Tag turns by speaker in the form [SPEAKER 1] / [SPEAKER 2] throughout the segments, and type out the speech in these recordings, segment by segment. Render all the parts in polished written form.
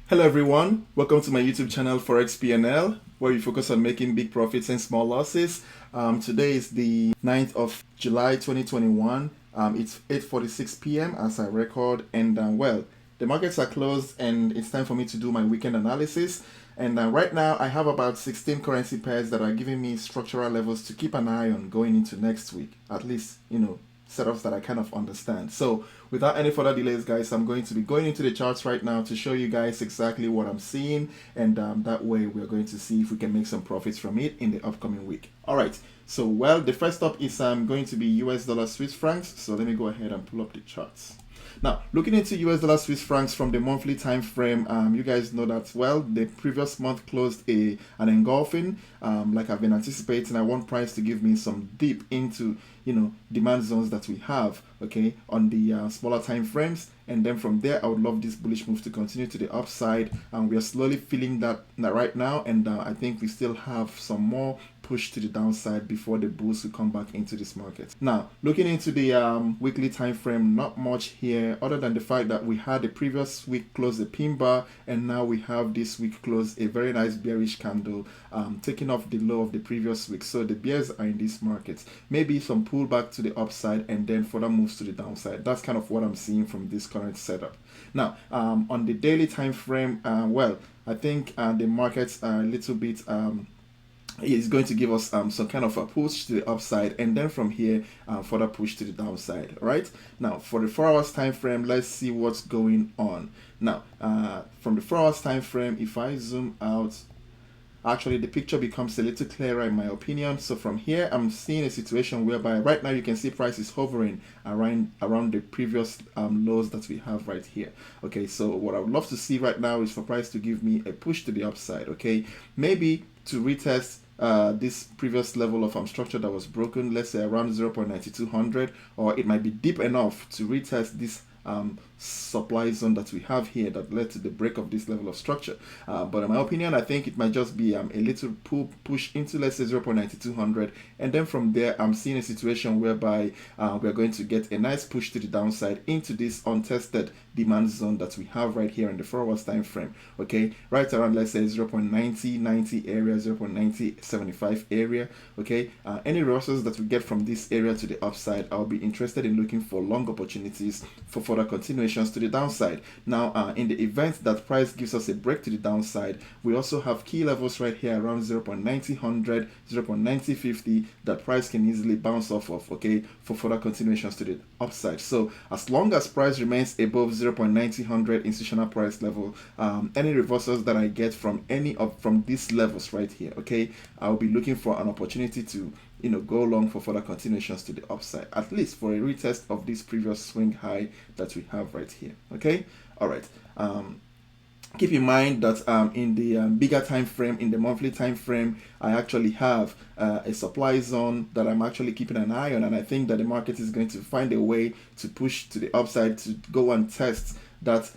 [SPEAKER 1] Hello everyone, welcome to my YouTube channel ForexPnL, where we focus on making big profits and small losses. Today is the 9th of July 2021. It's 8:46 p.m. as I record, and well, the markets are closed and it's time for me to do my weekend analysis. And right now I have about 16 currency pairs that are giving me structural levels to keep an eye on going into next week, at least, setups that I kind of understand. So without any further delays, guys, I'm going to be going into the charts right now to show you guys exactly what I'm seeing, and that way we're going to see if we can make some profits from it in the upcoming week. All right, so well, the first up is going to be US dollar Swiss francs. So let me go ahead and pull up the charts. Now, looking into US dollar Swiss francs from the monthly time frame, you guys know that, well, the previous month closed an engulfing. Like I've been anticipating, I want price to give me some dip into, demand zones that we have, okay, on the smaller time frames. And then from there, I would love this bullish move to continue to the upside. And we are slowly feeling that right now. And I think we still have some more push to the downside before the bulls will come back into this market. Now, looking into the weekly time frame, not much here other than the fact that we had the previous week close a pin bar, and now we have this week close a very nice bearish candle, taking off the low of the previous week. So the bears are in this market. Maybe some pullback to the upside and then further moves to the downside. That's kind of what I'm seeing from this current setup. Now, on the daily time frame, well, I think the markets are a little bit is going to give us some kind of a push to the upside, and then from here further push to the downside. Right now, for the 4 hours time frame, let's see what's going on. Now, from the 4 hours time frame, if I zoom out, actually the picture becomes a little clearer in my opinion. So from here, I'm seeing a situation whereby right now you can see price is hovering around the previous lows that we have right here. Okay, so what I would love to see right now is for price to give me a push to the upside. Okay, maybe to retest this previous level of structure that was broken, let's say around 0.9200, or it might be deep enough to retest this supply zone that we have here that led to the break of this level of structure. But in my opinion, I think it might just be a little push into, let's say, 0.9200, and then from there I'm seeing a situation whereby we're going to get a nice push to the downside into this untested demand zone that we have right here in the 4 hours time frame. Okay, right around, let's say, 0.9090 area, 0.9075 area. Okay, any reversals that we get from this area to the upside, I'll be interested in looking for long opportunities for further continuations to the downside. Now, in the event that price gives us a break to the downside, we also have key levels right here around 0.9000, 0.9050 that price can easily bounce off of, okay, for further continuations to the upside. So as long as price remains above 0.9000 institutional price level, any reversals that I get from from these levels right here, okay, I'll be looking for an opportunity to go long for further continuations to the upside, at least for a retest of this previous swing high that we have right here. Okay, all right. Keep in mind that in the bigger time frame, in the monthly time frame, I actually have a supply zone that I'm actually keeping an eye on, and I think that the market is going to find a way to push to the upside to go and test that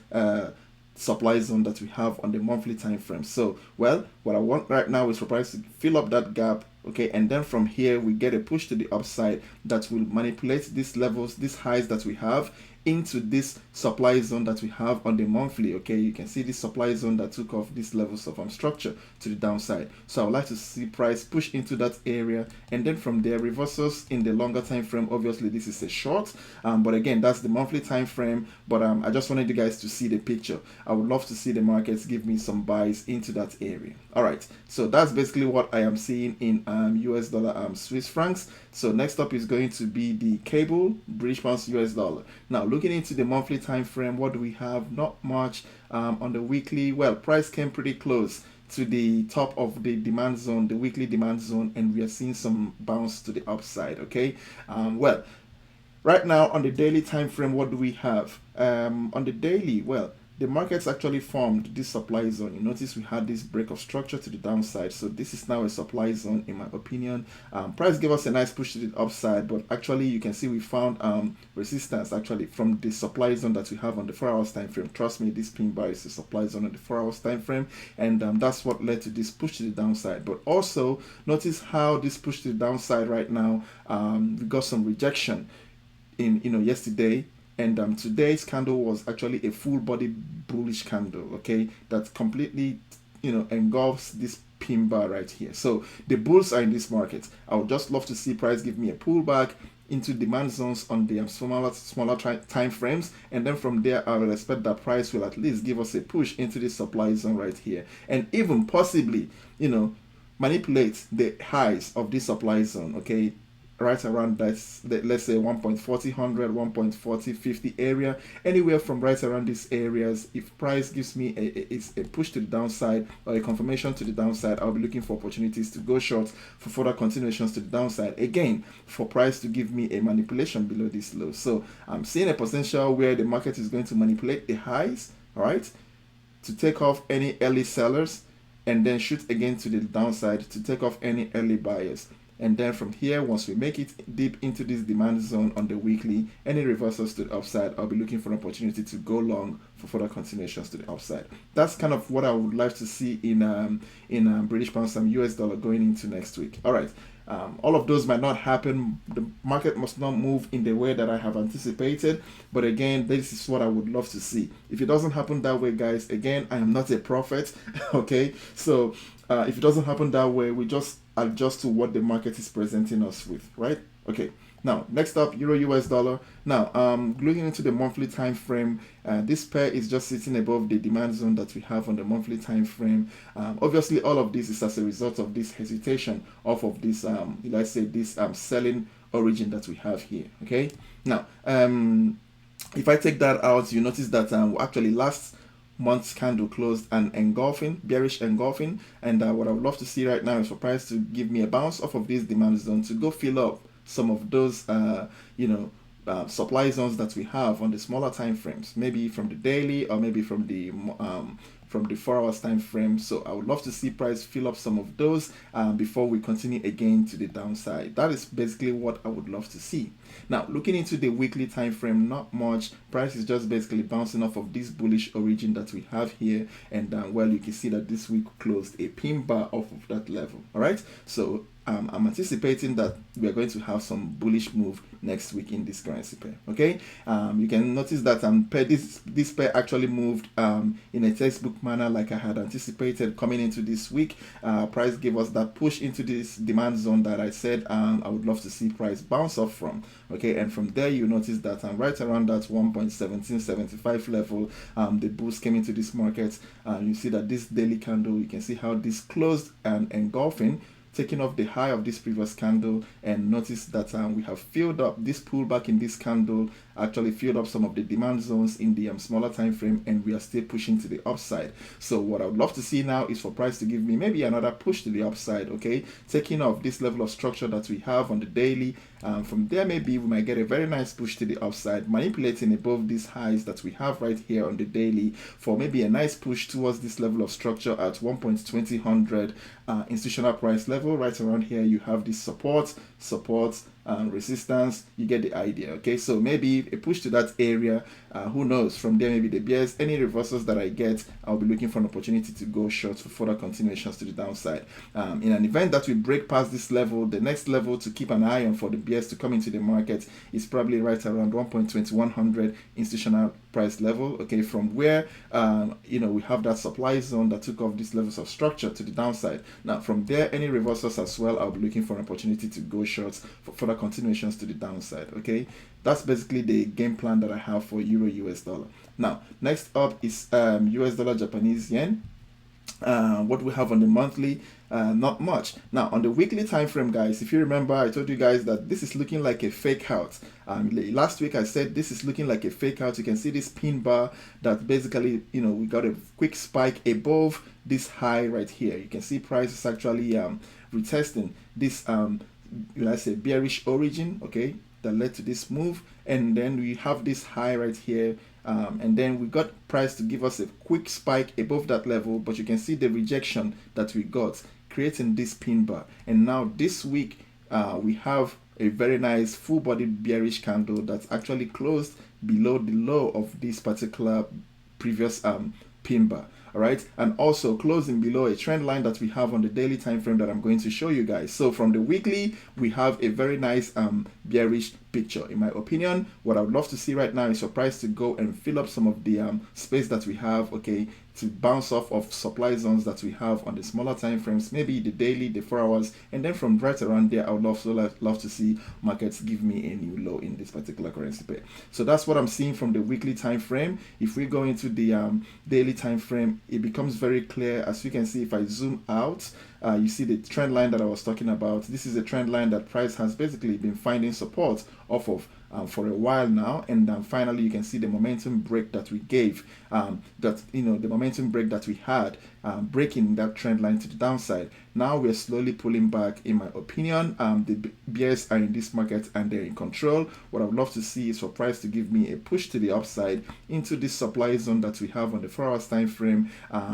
[SPEAKER 1] supply zone that we have on the monthly time frame. So, well, what I want right now is for price to fill up that gap, okay, and then from here we get a push to the upside that will manipulate these levels, these highs that we have, into this supply zone that we have on the monthly. Okay, you can see this supply zone that took off these levels of structure to the downside. So I would like to see price push into that area, and then from there reversals in the longer time frame. Obviously this is a short, but again, that's the monthly time frame. But I just wanted you guys to see the picture. I would love to see the markets give me some buys into that area. All right, so that's basically what I am seeing in US dollar Swiss francs. So next up is going to be the cable British pounds US dollar. Now, looking into the monthly time frame, what do we have? Not much. On the weekly, well, price came pretty close to the top of the demand zone, the weekly demand zone, and we are seeing some bounce to the upside. Okay, well, right now on the daily time frame, what do we have? On the daily, well, the markets actually formed this supply zone. You notice we had this break of structure to the downside, so this is now a supply zone in my opinion. Price gave us a nice push to the upside, but actually you can see we found resistance actually from the supply zone that we have on the 4 hours time frame. Trust me, this pin bar is a supply zone on the 4 hours time frame, and that's what led to this push to the downside. But also notice how this push to the downside right now, we got some rejection in yesterday, and today's candle was actually a full body bullish candle, okay, that completely, engulfs this pin bar right here. So the bulls are in this market. I would just love to see price give me a pullback into demand zones on the smaller time frames, and then from there I will expect that price will at least give us a push into this supply zone right here, and even possibly manipulate the highs of this supply zone, okay, right around that, let's say 1.40, 1.4050 area, anywhere from right around these areas. If price gives me a push to the downside or a confirmation to the downside, I'll be looking for opportunities to go short for further continuations to the downside, again for price to give me a manipulation below this low. So I'm seeing a potential where the market is going to manipulate the highs, all right, to take off any early sellers, and then shoot again to the downside to take off any early buyers. And then from here, once we make it deep into this demand zone on the weekly, any reversals to the upside, I'll be looking for an opportunity to go long for further continuations to the upside. That's kind of what I would like to see in British pound and US dollar going into next week. All right. All of those might not happen. The market must not move in the way that I have anticipated. But again, this is what I would love to see. If it doesn't happen that way, guys, again, I am not a prophet. Okay. So if it doesn't happen that way, we just adjust to what the market is presenting us with, right? Okay. Now, next up, Euro US dollar. Now, looking into the monthly time frame, this pair is just sitting above the demand zone that we have on the monthly time frame. Obviously, all of this is as a result of this hesitation off of this, let's say, this selling origin that we have here. Okay. Now, if I take that out, you notice that actually last month's candle closed and engulfing, bearish engulfing, and what I would love to see right now is for price to give me a bounce off of this demand zone to go fill up some of those supply zones that we have on the smaller time frames, maybe from the daily or maybe from the 4 hours time frame. So I would love to see price fill up some of those before we continue again to the downside. That is basically what I would love to see. Now, looking into the weekly time frame, not much. Price is just basically bouncing off of this bullish origin that we have here, and well, you can see that this week closed a pin bar off of that level. All right, so I'm anticipating that we are going to have some bullish move next week in this currency pair. Okay, you can notice that this pair actually moved in a textbook manner, like I had anticipated coming into this week. Price gave us that push into this demand zone that I said I would love to see price bounce off from. Okay, and from there you notice that right around that 1.1775 level, the bulls came into this market. You see that this daily candle, you can see how this closed and engulfing, taking off the high of this previous candle, and notice that we have filled up this pullback in this candle, actually filled up some of the demand zones in the smaller time frame, and we are still pushing to the upside. So what I would love to see now is for price to give me maybe another push to the upside, okay, taking off this level of structure that we have on the daily. From there, maybe we might get a very nice push to the upside, manipulating above these highs that we have right here on the daily for maybe a nice push towards this level of structure at 1.2000 institutional price level. Right around here, you have this support, resistance. You get the idea. Okay, so maybe a push to that area. Who knows? From there, maybe the bears, any reversals that I get, I'll be looking for an opportunity to go short for further continuations to the downside. In an event that we break past this level, the next level to keep an eye on for the bears to come into the market is probably right around 1.2100 institutional price level. Okay, from where we have that supply zone that took off these levels of structure to the downside. Now, from there, any reversals as well, I'll be looking for an opportunity to go short for further continuations to the downside. Okay, that's basically the game plan that I have for Euro US dollar. Now, next up is US dollar Japanese yen. What we have on the monthly, not much. Now, on the weekly time frame, guys, if you remember, I told you guys that this is looking like a fake out. Last week I said this is looking like a fake out. You can see this pin bar that basically, we got a quick spike above this high right here. You can see price is actually retesting this let's say bearish origin, okay, that led to this move, and then we have this high right here, and then we got price to give us a quick spike above that level, but you can see the rejection that we got, creating this pin bar. And now this week we have a very nice full body bearish candle that's actually closed below the low of this particular previous pin bar. All right, and also closing below a trend line that we have on the daily time frame that I'm going to show you guys. So from the weekly, we have a very nice bearish picture. In my opinion, what I would love to see right now is for price to go and fill up some of the space that we have, okay, to bounce off of supply zones that we have on the smaller time frames, maybe the daily, the 4 hours, and then from right around there, I would love to see markets give me a new low in this particular currency pair. So that's what I'm seeing from the weekly time frame. If we go into the daily time frame, it becomes very clear. As you can see, if I zoom out, you see the trend line that I was talking about. This is a trend line that price has basically been finding support off of for a while now, and finally you can see the momentum break that we gave, the momentum break that we had, breaking that trend line to the downside. Now we're slowly pulling back. In my opinion, the bears are in this market and they're in control. What I would love to see is for price to give me a push to the upside into this supply zone that we have on the 4 hours time frame.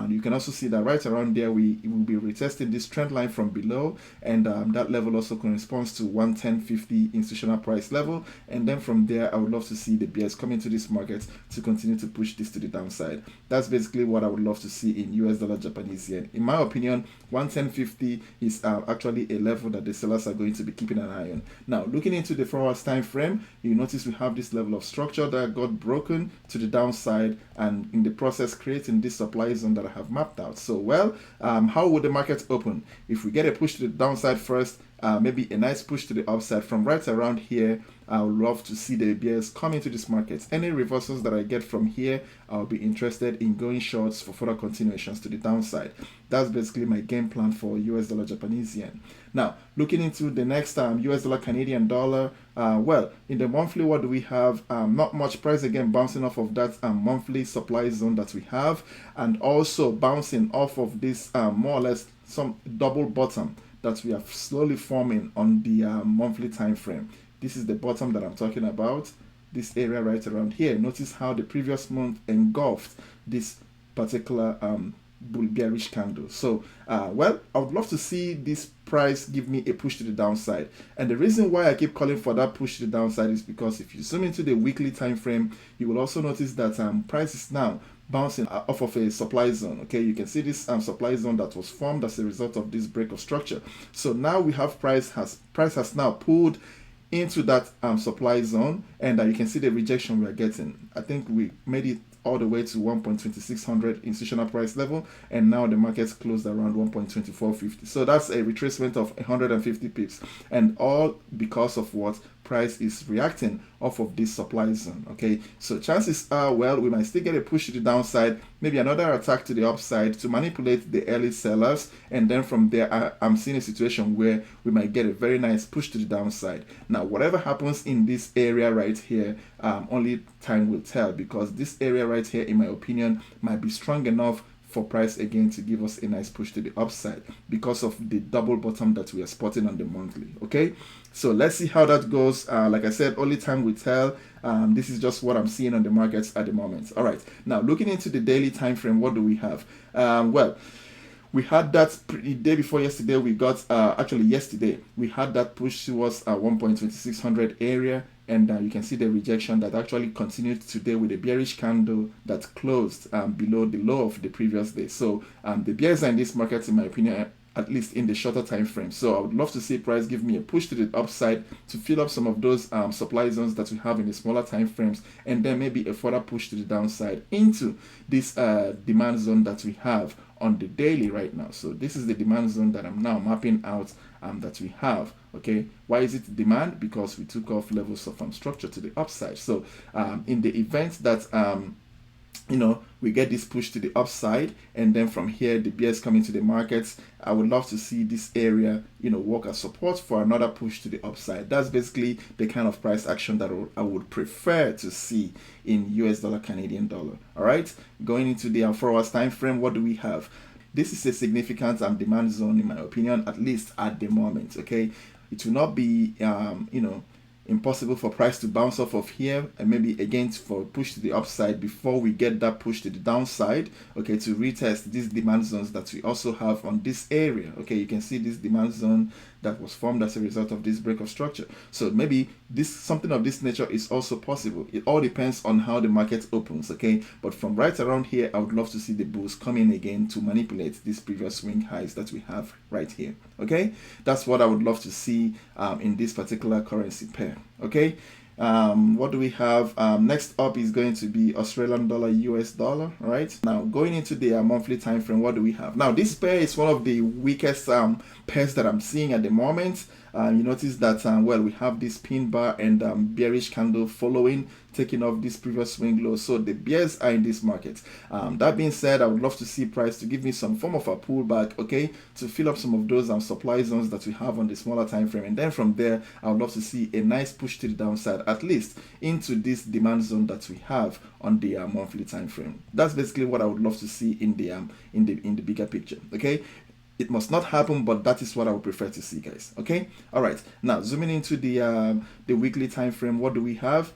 [SPEAKER 1] You can also see that right around there we will be retesting this trend line from below, and that level also corresponds to 110.50 institutional price level. And then from there, I would love to see the bears come into this market to continue to push this to the downside. That's basically what I would love to see in US dollar Japanese yen. In my opinion, 110.50 is actually a level that the sellers are going to be keeping an eye on. Now, looking into the 4 hours time frame, you notice we have this level of structure that got broken to the downside, and in the process creating this supply zone that I have mapped out. So, well, how would the market open? If we get a push to the downside first, maybe a nice push to the upside from right around here, I would love to see the bears come into this market. Any reversals that I get from here, I'll be interested in going shorts for further continuations to the downside. That's basically my game plan for US dollar Japanese yen. Now, looking into the next US dollar Canadian dollar, well, in the monthly, what do we have? Not much. Price again bouncing off of that monthly supply zone that we have, and also bouncing off of this more or less some double bottom that we are slowly forming on the monthly time frame. This is the bottom that I'm talking about, this area right around here. Notice how the previous month engulfed this particular bull bearish candle. So well, I would love to see this price give me a push to the downside, and the reason why I keep calling for that push to the downside is because if you zoom into the weekly time frame, you will also notice that price is now bouncing off of a supply zone. Okay, you can see this supply zone that was formed as a result of this break of structure. So now we have price has now pulled into that supply zone, and you can see the rejection we are getting. I think we made it all the way to 1.2600 institutional price level, and now the market's closed around 1.2450. So that's a retracement of 150 pips, and all because of what price is reacting off of this supply zone. Okay, so chances are, well, we might still get a push to the downside, maybe another attack to the upside to manipulate the early sellers, and then from there I'm seeing a situation where we might get a very nice push to the downside. Now, whatever happens in this area right here, only time will tell, because this area right here, in my opinion, might be strong enough for price again to give us a nice push to the upside because of the double bottom that we are spotting on the monthly. Okay, so let's see how that goes. Like I said, only time will tell. This is just what I'm seeing on the markets at the moment. All right, now looking into the daily time frame, what do we have? Well, we had that the day before yesterday. We got actually yesterday we had that push towards 1.2600 area, and you can see the rejection that actually continued today with a bearish candle that closed below the low of the previous day. So the bears are in this market, in my opinion, at least in the shorter time frame. So I would love to see price give me a push to the upside to fill up some of those supply zones that we have in the smaller time frames, and then maybe a further push to the downside into this demand zone that we have on the daily right now. So this is the demand zone that I'm now mapping out that we have. Okay, why is it demand? Because we took off levels of structure to the upside. So in the event that we get this push to the upside, and then from here the bears come into the markets, I would love to see this area work as support for another push to the upside. That's basically the kind of price action that I would prefer to see in US dollar Canadian dollar. All right, going into the 4 hours time frame, what do we have? This is a significant demand zone, in my opinion, at least at the moment. Okay, it will not be impossible for price to bounce off of here and maybe again for a push to the upside before we get that push to the downside, okay, to retest these demand zones that we also have on this area. Okay, you can see this demand zone that was formed as a result of this break of structure. So maybe something of this nature is also possible. It all depends on how the market opens, okay? But from right around here, I would love to see the bulls come in again to manipulate these previous swing highs that we have right here, okay? That's what I would love to see in this particular currency pair, okay? What do we have? Next up is going to be Australian dollar, US dollar, right? Now, going into the monthly time frame, what do we have? Now, this pair is one of the weakest pairs that I'm seeing at the moment. You notice that, well, we have this pin bar and bearish candle following, taking off this previous swing low. So the bears are in this market. That being said, I would love to see price to give me some form of a pullback, okay, to fill up some of those supply zones that we have on the smaller time frame. And then from there, I would love to see a nice push to the downside, at least into this demand zone that we have on the monthly time frame. That's basically what I would love to see in the bigger picture, okay? It must not happen, but that is what I would prefer to see, guys. Okay. All right. Now zooming into the weekly time frame, what do we have?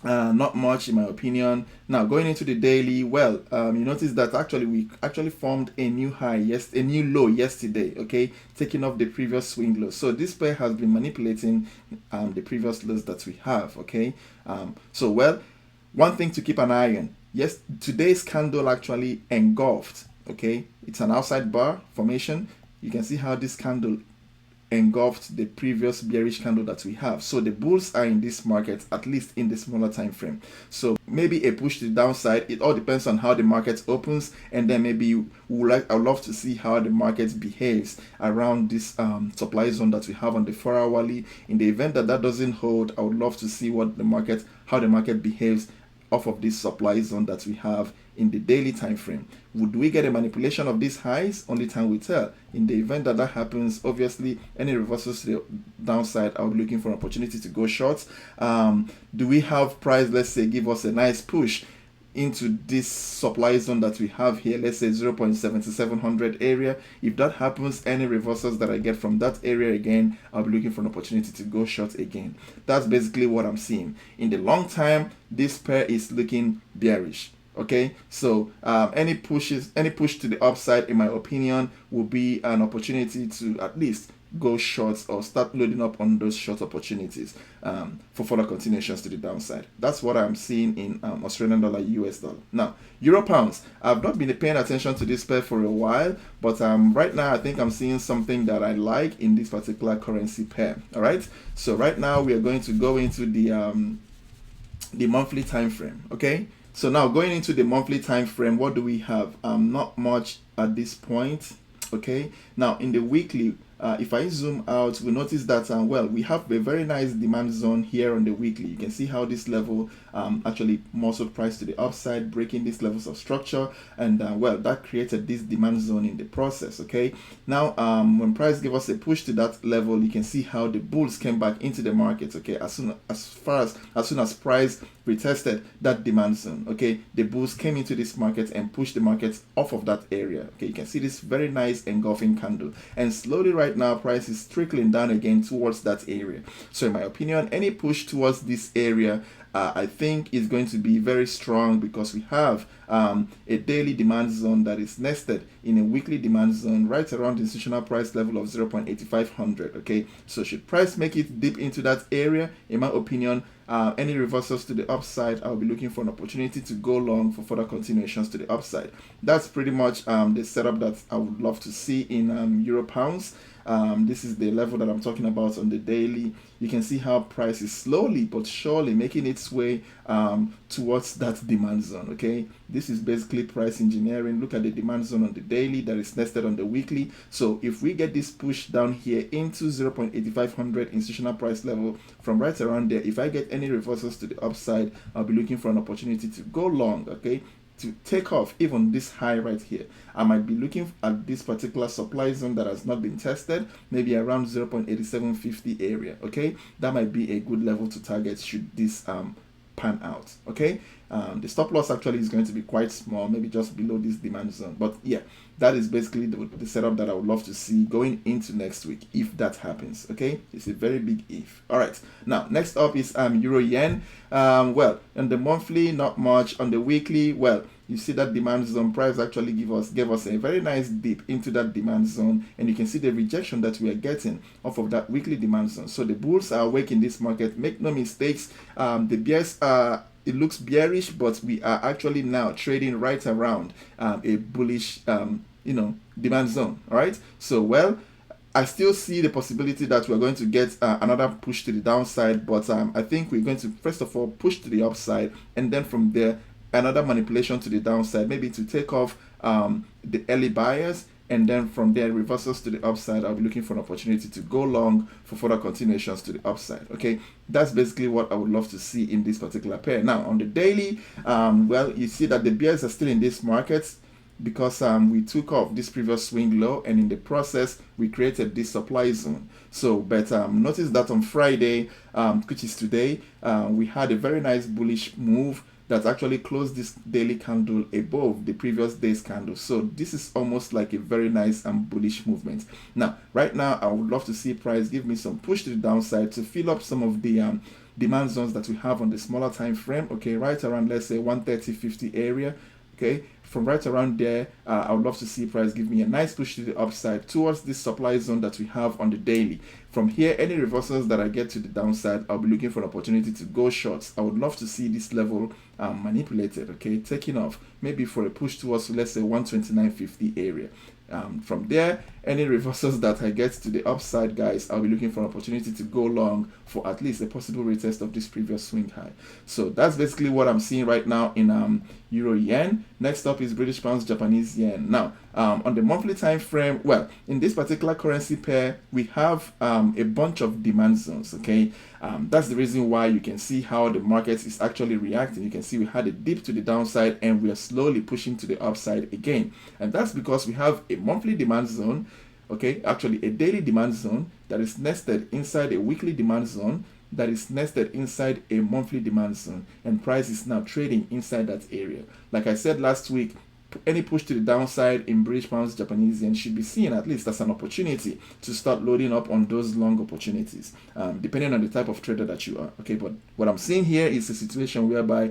[SPEAKER 1] Not much, in my opinion. Now going into the daily, well, you notice that we actually formed a new high, a new low yesterday. Okay, taking off the previous swing low. So this pair has been manipulating the previous lows that we have. Okay. So well, one thing to keep an eye on. Yes, today's candle actually engulfed. Okay, it's an outside bar formation. You can see how this candle engulfed the previous bearish candle that we have. So the bulls are in this market, at least in the smaller time frame. So maybe a push to the downside. It all depends on how the market opens, and then maybe I would love to see how the market behaves around this supply zone that we have on the 4-hourly. In the event that that doesn't hold, I would love to see how the market behaves off of this supply zone that we have in the daily time frame. Would we get a manipulation of these highs? Only time will tell. In the event that that happens, obviously any reversals to the downside, I'll be looking for an opportunity to go short. Do we have price, let's say, give us a nice push into this supply zone that we have here, let's say 0.7700 area? If that happens, any reversals that I get from that area again, I'll be looking for an opportunity to go short again. That's basically what I'm seeing. In the long time, this pair is looking bearish. Okay, so any push to the upside, in my opinion, will be an opportunity to at least go short or start loading up on those short opportunities for further continuations to the downside. That's what I'm seeing in Australian dollar, US dollar. Now, Euro pounds, I've not been paying attention to this pair for a while, but right now I think I'm seeing something that I like in this particular currency pair. All right, so right now we are going to go into the monthly time frame. Okay, so now going into the monthly time frame, what do we have? Not much at this point. Okay, now in the weekly, if I zoom out, we notice that well, we have a very nice demand zone here on the weekly. You can see how this level actually muscled price to the upside, breaking these levels of structure, and well, that created this demand zone in the process. Okay, now when price gave us a push to that level, you can see how the bulls came back into the market. Okay, as soon as price retested that demand zone, okay, the bulls came into this market and pushed the market off of that area. Okay, you can see this very nice engulfing candle, and slowly right now price is trickling down again towards that area. So in my opinion, any push towards this area I think is going to be very strong, because we have a daily demand zone that is nested in a weekly demand zone right around the institutional price level of 0.8500. Okay, so should price make it deep into that area, in my opinion, any reversals to the upside, I'll be looking for an opportunity to go long for further continuations to the upside. That's pretty much the setup that I would love to see in Euro pounds. This is the level that I'm talking about on the daily. You can see how price is slowly but surely making its way towards that demand zone. Okay, this is basically price engineering. Look at the demand zone on the daily that is nested on the weekly. So if we get this push down here into 0.8500 institutional price level, from right around there, if I get any reversals to the upside, I'll be looking for an opportunity to go long. Okay, to take off even this high right here. I might be looking at this particular supply zone that has not been tested, maybe around 0.8750 area. Okay, that might be a good level to target should this pan out. Okay, the stop loss actually is going to be quite small, maybe just below this demand zone. But yeah, that is basically the setup that I would love to see going into next week, if that happens. Okay, it's a very big if. All right, now next up is euro yen. Well, on the monthly, not much. On the weekly, well, you see that demand zone. Price actually gave us a very nice dip into that demand zone, and you can see the rejection that we are getting off of that weekly demand zone. So the bulls are awake in this market. Make no mistakes, the bears are, it looks bearish, but we are actually now trading right around a bullish demand zone. All right, so well, I still see the possibility that we're going to get another push to the downside, but I think we're going to first of all push to the upside, and then from there another manipulation to the downside, maybe to take off the early buyers, and then from there reversals to the upside. I'll be looking for an opportunity to go long for further continuations to the upside. Okay, that's basically what I would love to see in this particular pair. Now on the daily, well, you see that the bears are still in this market, because we took off this previous swing low, and in the process we created this supply zone. So but notice that on Friday, which is today, we had a very nice bullish move that actually closed this daily candle above the previous day's candle. So this is almost like a very nice and bullish movement. Now right now I would love to see price give me some push to the downside to fill up some of the demand zones that we have on the smaller time frame. Okay, right around, let's say, 130.50 area. Okay, from right around there, I would love to see price give me a nice push to the upside towards this supply zone that we have on the daily. From here, any reversals that I get to the downside, I'll be looking for an opportunity to go shorts. I would love to see this level manipulated, okay, taking off, maybe for a push towards, let's say, 129.50 area. From there, any reversals that I get to the upside, guys, I'll be looking for an opportunity to go long for at least a possible retest of this previous swing high. So that's basically what I'm seeing right now in Euro Yen. Next up is British Pounds, Japanese Yen. Now, on the monthly time frame, well, in this particular currency pair, we have a bunch of demand zones, okay? That's the reason why you can see how the market is actually reacting. You can see we had a dip to the downside, and we are slowly pushing to the upside again. And that's because we have a monthly demand zone, okay, actually a daily demand zone that is nested inside a weekly demand zone that is nested inside a monthly demand zone, and price is now trading inside that area. Like I said last week, any push to the downside in British Pounds, Japanese Yen should be seen at least as an opportunity to start loading up on those long opportunities, depending on the type of trader that you are. Okay, but what I'm seeing here is a situation whereby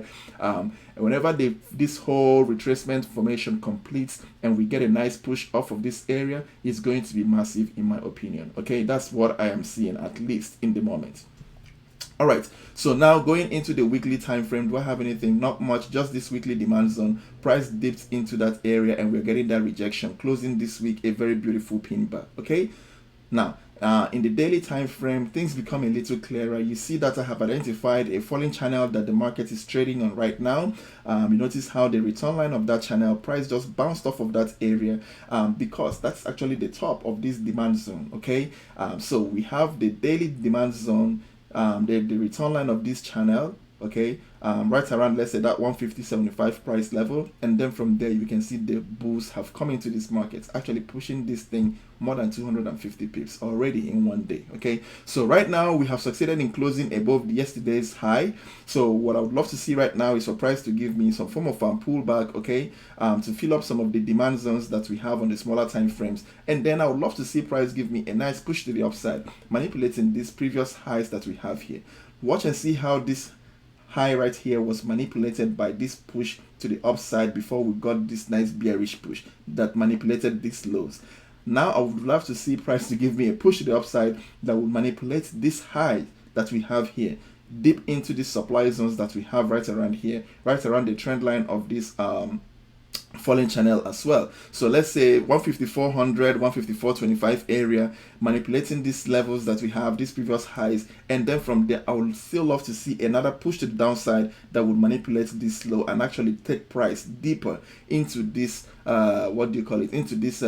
[SPEAKER 1] whenever this whole retracement formation completes and we get a nice push off of this area, it's going to be massive in my opinion. Okay, that's what I am seeing, at least in the moment. All right, so now going into the weekly time frame, do I have anything? Not much, just this weekly demand zone. Price dipped into that area, and we're getting that rejection, closing this week a very beautiful pin bar. Okay, now in the daily time frame, things become a little clearer. You see that I have identified a falling channel that the market is trading on right now. You notice how the return line of that channel, price just bounced off of that area, because that's actually the top of this demand zone. Okay, so we have the daily demand zone, the return line of this channel, okay, right around, let's say, that 150.75 price level, and then from there you can see the bulls have come into this market, actually pushing this thing more than 250 pips already in one day. Okay, so right now we have succeeded in closing above yesterday's high. So what I would love to see right now is for price to give me some form of pullback, okay, to fill up some of the demand zones that we have on the smaller time frames, and then I would love to see price give me a nice push to the upside, manipulating these previous highs that we have here. Watch and see how this high right here was manipulated by this push to the upside before we got this nice bearish push that manipulated these lows. Now I would love to see price to give me a push to the upside that will manipulate this high that we have here, dip into the supply zones that we have right around here, right around the trend line of this falling channel as well. So let's say 154.100, 154.25 area, manipulating these levels that we have, these previous highs, and then from there I would still love to see another push to the downside that would manipulate this low and actually take price deeper into this into this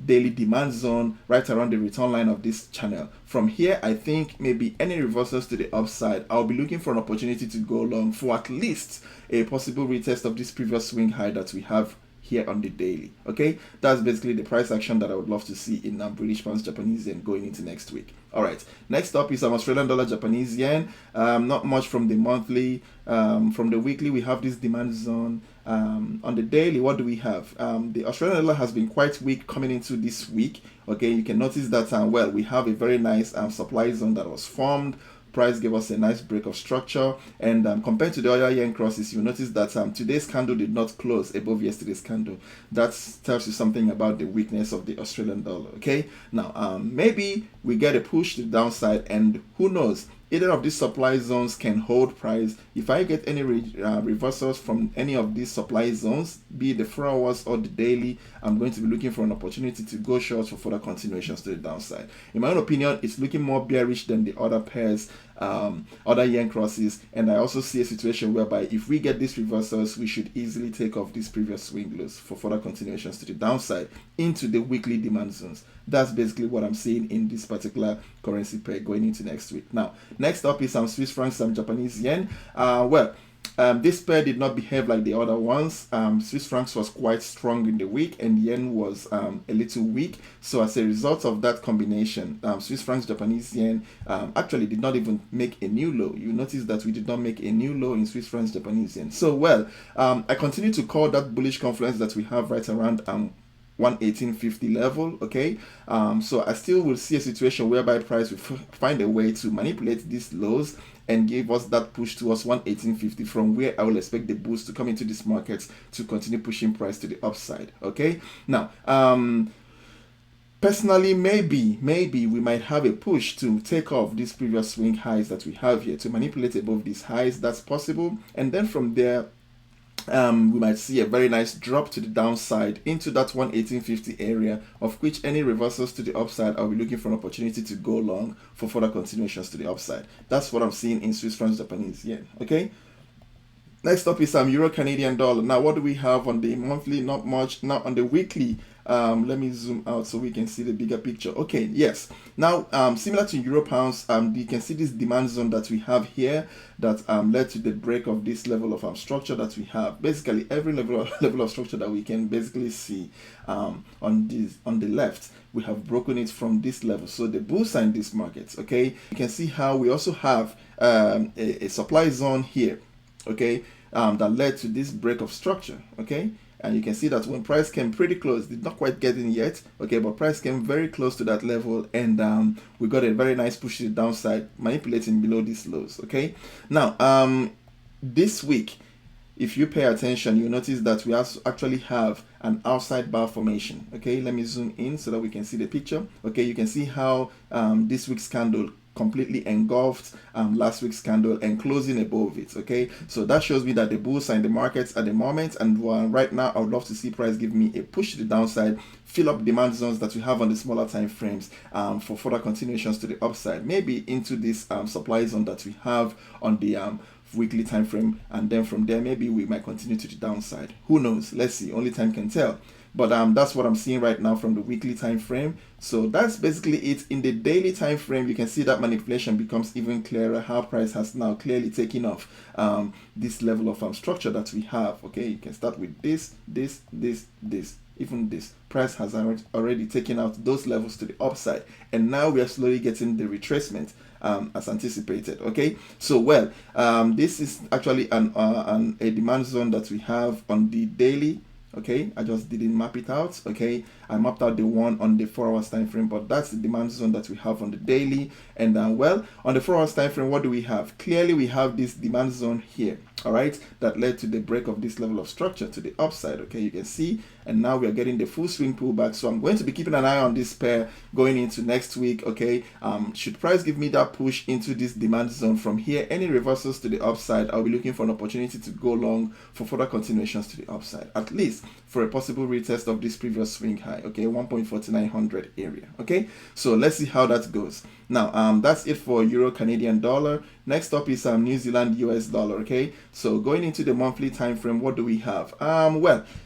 [SPEAKER 1] daily demand zone right around the return line of this channel. From here, I think maybe any reversals to the upside, I'll be looking for an opportunity to go long for at least a possible retest of this previous swing high that we have here on the daily. Okay, that's basically the price action that I would love to see in British Pounds, Japanese Yen going into next week. All right, next up is Australian dollar, Japanese Yen. Not much from the monthly. From the weekly, we have this demand zone. On the daily, what do we have? The Australian dollar has been quite weak coming into this week. Okay, you can notice that well, we have a very nice supply zone that was formed price gave us a nice break of structure, and compared to the other yen crosses, you notice that today's candle did not close above yesterday's candle. That tells you something about the weakness of the Australian dollar. Okay, now maybe we get a push to the downside, and who knows, either of these supply zones can hold price. If I get any reversals from any of these supply zones, be it the 4 hours or the daily, I'm going to be looking for an opportunity to go short for further continuations to the downside. In my own opinion, it's looking more bearish than the other pairs, other yen crosses, and I also see a situation whereby if we get these reversals, we should easily take off these previous swing lows for further continuations to the downside into the weekly demand zones. That's basically what I'm seeing in this particular currency pair going into next week. Now, next up is some Swiss francs, some Japanese yen. This pair did not behave like the other ones. Swiss francs was quite strong in the week, and yen was a little weak. So as a result of that combination, Swiss francs, Japanese yen actually did not even make a new low. You notice that we did not make a new low in Swiss francs, Japanese yen. So I continue to call that bullish confluence that we have right around 118.50 level. Okay, so I still will see a situation whereby price will find a way to manipulate these lows and give us that push towards 118.50, from where I will expect the boost to come into this market to continue pushing price to the upside. Okay, now personally, maybe we might have a push to take off these previous swing highs that we have here, to manipulate above these highs. That's possible, and then from there we might see a very nice drop to the downside into that 118.50 area, of which any reversals to the upside, I'll be looking for an opportunity to go long for further continuations to the upside. That's what I'm seeing in Swiss francs, Japanese yen. Okay, next up is Euro Canadian dollar. Now, what do we have on the monthly? Not much. Now on the weekly, let me zoom out so we can see the bigger picture. Okay, yes. Now, similar to Euro pounds, you can see this demand zone that we have here that led to the break of this level of structure that we have. Basically, every level of structure that we can basically see on the left, we have broken it from this level. So the bulls are in this market. Okay, you can see how we also have a supply zone here. Okay, that led to this break of structure. Okay, and you can see that when price came pretty close, did not quite get in yet, okay, but price came very close to that level, and we got a very nice push to the downside, manipulating below these lows. Okay, now this week, if you pay attention, you notice that we actually have an outside bar formation. Okay, let me zoom in so that we can see the picture. Okay, you can see how this week's candle completely engulfed last week's candle and closing above it. Okay, so that shows me that the bulls are in the markets at the moment, and right now I would love to see price give me a push to the downside, fill up demand zones that we have on the smaller time frames for further continuations to the upside, maybe into this supply zone that we have on the weekly time frame, and then from there maybe we might continue to the downside. Who knows? Let's see, only time can tell. But that's what I'm seeing right now from the weekly time frame. So that's basically it. In the daily time frame, you can see that manipulation becomes even clearer, how price has now clearly taken off this level of structure that we have. Okay, you can start with this, even this. Price has already taken out those levels to the upside, and now we are slowly getting the retracement as anticipated. Okay, so this is actually a demand zone that we have on the daily. Okay, I just didn't map it out. Okay, I mapped out the one on the 4 hours time frame, but that's the demand zone that we have on the daily. And on the 4 hours time frame, what do we have? Clearly we have this demand zone here, all right, that led to the break of this level of structure to the upside. Okay, you can see, and now we are getting the full swing pullback. So I'm going to be keeping an eye on this pair going into next week. Okay, should price give me that push into this demand zone from here, any reversals to the upside, I'll be looking for an opportunity to go long for further continuations to the upside, at least for a possible retest of this previous swing high. Okay, 1.4900 area. Okay, so let's see how that goes. Now that's it for Euro Canadian dollar. Next up is New Zealand US dollar. Okay, so going into the monthly time frame, what do we have?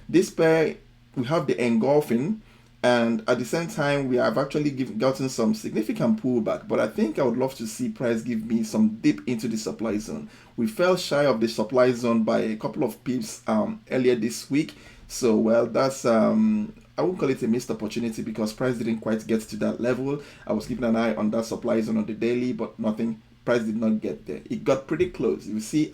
[SPEAKER 1] This pair, we have the engulfing, and at the same time we have actually gotten some significant pullback, but I think I would love to see price give me some dip into the supply zone. We fell shy of the supply zone by a couple of pips earlier this week. So that's I won't call it a missed opportunity, because price didn't quite get to that level. I was keeping an eye on that supply zone on the daily, but nothing. Price did not get there. It got pretty close. You see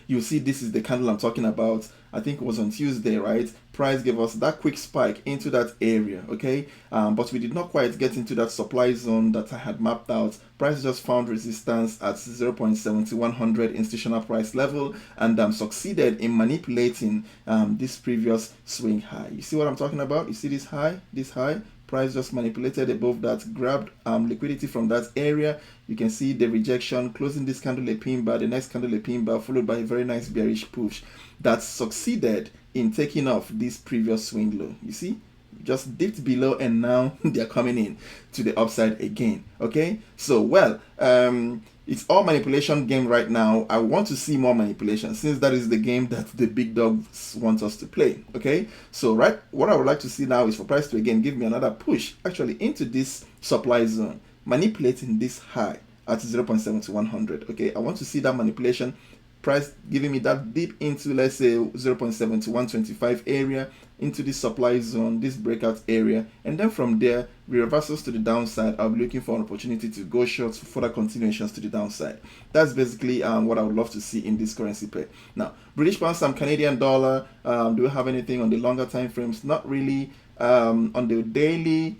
[SPEAKER 1] you see this is the candle I'm talking about. I think it was on Tuesday, right? Price gave us that quick spike into that area, okay? But we did not quite get into that supply zone that I had mapped out. Price just found resistance at 0.7100 institutional price level and succeeded in manipulating this previous swing high. You see what I'm talking about? You see this high? This high? Price just manipulated above that, grabbed liquidity from that area. You can see the rejection, closing this candle a pin bar, the next candle a pin bar, followed by a very nice bearish push that succeeded in taking off this previous swing low. You see, just dipped below and now they're coming in to the upside again. Okay, so well, it's all manipulation game right now. I want to see more manipulation since that is the game that the big dogs want us to play. Okay, so right, what I would like to see now is for price to again give me another push actually into this supply zone, manipulating this high at 0.7100. Okay, I want to see that manipulation, price giving me that dip into, let's say, 0.7125 area, into this supply zone, this breakout area, and then from there reversals to the downside. I'll be looking for an opportunity to go short for further continuations to the downside. That's basically what I would love to see in this currency pair. Now, British pound, some Canadian dollar. Do we have anything on the longer time frames? Not really. On the daily,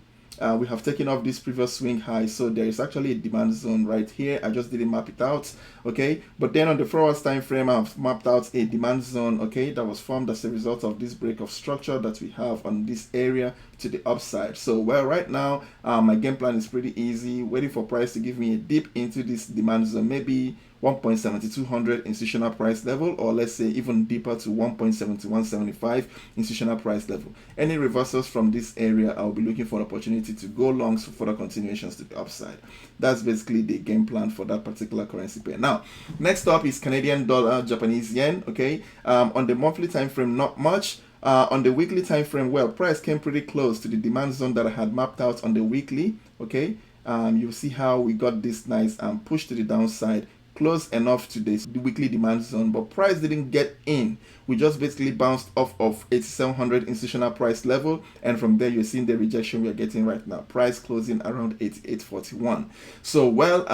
[SPEAKER 1] we have taken off this previous swing high, so there is actually a demand zone right here. I just didn't map it out, okay? But then on the Forex time frame, I've mapped out a demand zone, okay, that was formed as a result of this break of structure that we have on this area to the upside. So well, right now my game plan is pretty easy, waiting for price to give me a dip into this demand zone, maybe 1.7200 institutional price level, or let's say even deeper to 1.7175 institutional price level. Any reversals from this area, I'll be looking for an opportunity to go longs for further continuations to the upside. That's basically the game plan for that particular currency pair. Now, next up is Canadian dollar, Japanese yen. Okay, on the monthly time frame, not much. On the weekly time frame, well, price came pretty close to the demand zone that I had mapped out on the weekly. Okay, you'll see how we got this nice push to the downside, close enough to the weekly demand zone, but price didn't get in. We just basically bounced off of 8700 institutional price level, and from there you're seeing the rejection we are getting right now. Price closing around 8841. So well,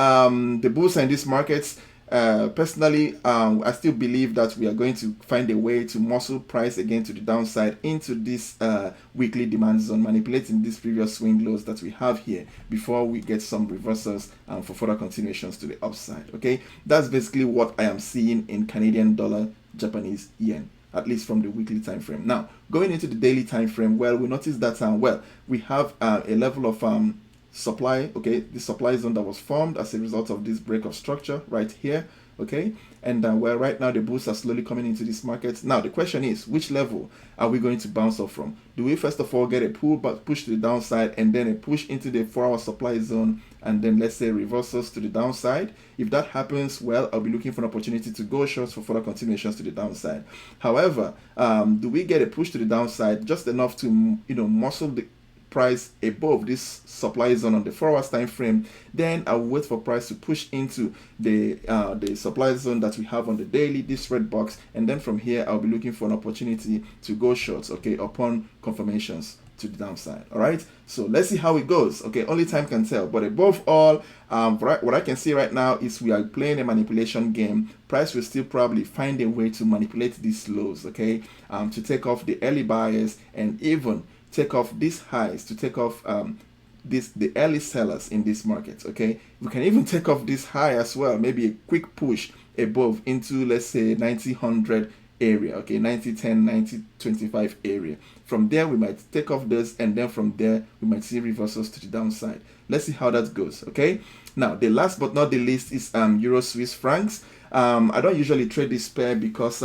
[SPEAKER 1] the bulls are in these markets. Personally, I still believe that we are going to find a way to muscle price again to the downside into this weekly demand zone, manipulating these previous swing lows that we have here before we get some reversals for further continuations to the upside. Okay, that's basically what I am seeing in Canadian dollar, Japanese yen, at least from the weekly time frame. Now, going into the daily time frame, well, we notice that well, we have a level of supply, okay, the supply zone that was formed as a result of this break of structure right here, okay, and well, right now the bulls are slowly coming into this market. Now the question is, which level are we going to bounce off from? Do we first of all get a pull but push to the downside and then a push into the 4-hour supply zone and then let's say reversals to the downside? If that happens, well, I'll be looking for an opportunity to go short for further continuations to the downside. However, do we get a push to the downside just enough to, you know, muscle the price above this supply zone on the 4-hour time frame? Then I'll wait for price to push into the supply zone that we have on the daily, this red box, and then from here I'll be looking for an opportunity to go short, okay, upon confirmations to the downside. All right, so let's see how it goes. Okay, only time can tell, but above all, what I can see right now is we are playing a manipulation game. Price will still probably find a way to manipulate these lows, okay, to take off the early buyers and even take off these highs, to take off the early sellers in this market. Okay, we can even take off this high as well, maybe a quick push above into, let's say, 90-100 area, okay, 90-10, 90-25 area. From there we might take off this, and then from there we might see reversals to the downside. Let's see how that goes. Okay, now the last but not the least is Euro Swiss francs. I don't usually trade this pair because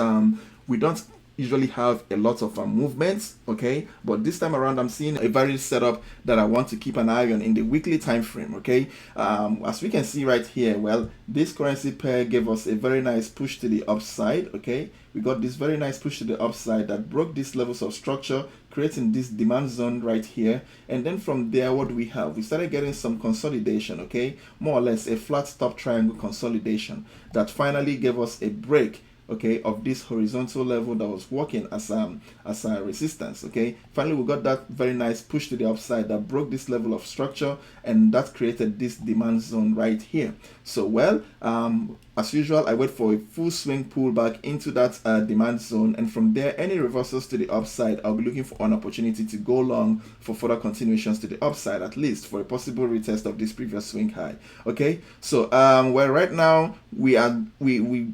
[SPEAKER 1] we don't usually have a lot of movements, okay, but this time around I'm seeing a very setup that I want to keep an eye on in the weekly time frame. Okay, as we can see right here, well, this currency pair gave us a very nice push to the upside. Okay, we got this very nice push to the upside that broke these levels of structure, creating this demand zone right here, and then from there what do we have? We started getting some consolidation, okay, more or less a flat top triangle consolidation that finally gave us a break, okay, of this horizontal level that was working as a resistance. Okay, finally we got that very nice push to the upside that broke this level of structure, and that created this demand zone right here. So well, as usual, I wait for a full swing pullback into that demand zone, and from there, any reversals to the upside, I'll be looking for an opportunity to go long for further continuations to the upside, at least for a possible retest of this previous swing high. Okay, so well, right now we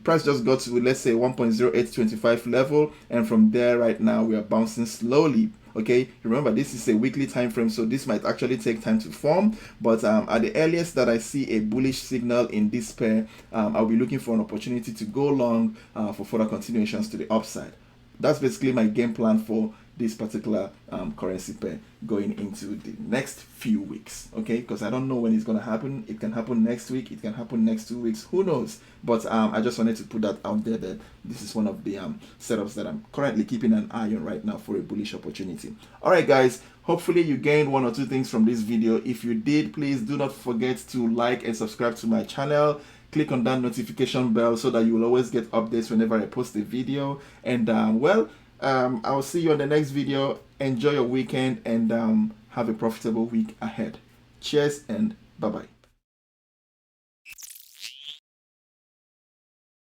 [SPEAKER 1] price just got to, let's say, 1.0825 level, and from there right now we are bouncing slowly. Okay, remember this is a weekly time frame, so this might actually take time to form, but at the earliest that I see a bullish signal in this pair, I'll be looking for an opportunity to go long for further continuations to the upside. That's basically my game plan for this particular currency pair going into the next few weeks. Okay, because I don't know when it's going to happen. It can happen next week, it can happen next 2 weeks, who knows. But I just wanted to put that out there, that this is one of the setups that I'm currently keeping an eye on right now for a bullish opportunity. All right, guys, hopefully you gained 1 or 2 things from this video. If you did, please do not forget to like and subscribe to my channel. Click on that notification bell so that you will always get updates whenever I post a video. And well, I'll see you on the next video. Enjoy your weekend and have a profitable week ahead. Cheers and bye-bye.